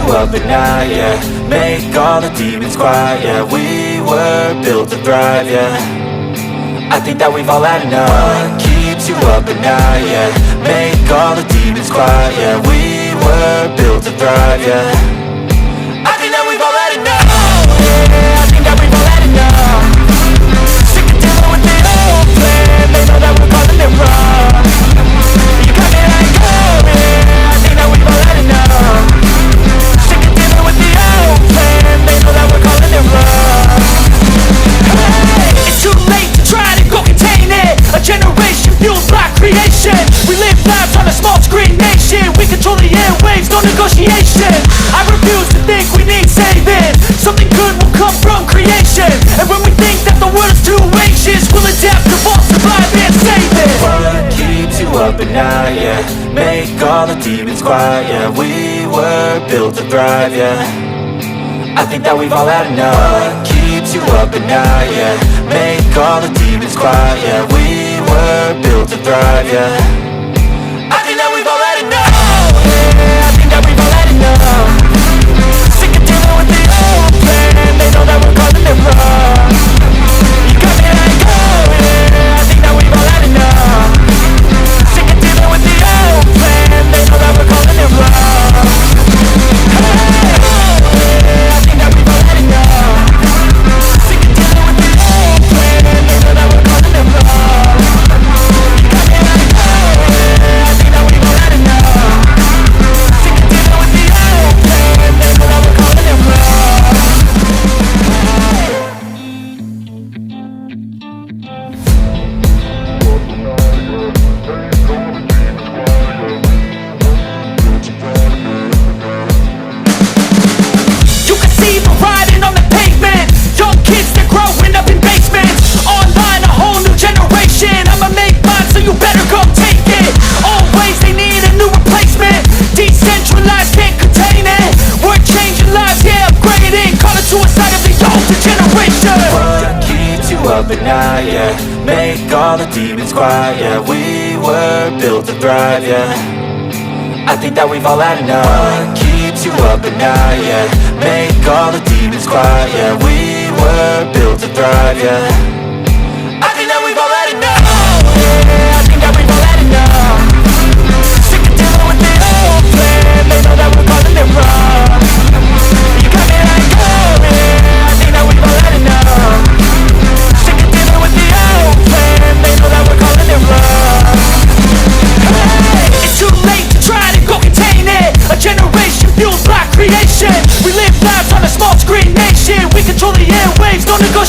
Up at night, yeah. Make all the demons quiet, yeah. We were built to thrive, yeah. I think that we've all had enough. What keeps you up at night, yeah. Make all the demons quiet, yeah. We were built to thrive, yeah. I think that we've all had enough. Yeah, I think that we've all had enough. Sick of dealing with the old plan. They know that we're calling it wrong. You got me like, oh yeah. I think that we've all had enough. With the old plan, they know that we're calling it wrong. Hey, it's too late to try to go contain it. A generation fueled by creation. We live lives on a small screen nation. We control the airwaves, no negotiation. I refuse to think we need saving. Something good will come from creation. And when we think that the world is too anxious, we'll adapt, evolve, survive and save it. What keeps you up at night, yeah. Make all the demons quiet, yeah. We were built to thrive, yeah. I think that we've all had enough. What keeps you up at night, yeah. Make all the demons quiet, yeah. We were built to thrive, yeah. I think that we've all had enough. Yeah, I think that we've all had enough. Sick of dealing with the old plan. They know that we're calling it wrong. You got me like, oh yeah. I think that we've all had enough. Sick of dealing with the old plan. They know that we're calling it wrong. Up at night, yeah. Make all the demons quiet, yeah. We were built to thrive, yeah. I think that we've all had enough. What keeps you up at night, yeah. Make all the demons quiet, yeah. We were built to thrive, yeah. I think that we've all had enough. Yeah, I think that we've all had enough. Sick of dealing with the old plan. They know that we're calling it wrong. You got me like, oh yeah. I think that we've all had enough. With the old plan, they know that we're calling it wrong. Hey, it's too late to try to go contain it. A generation fueled by creation. We live lives on a small screen nation. We control the airwaves, no negotiation.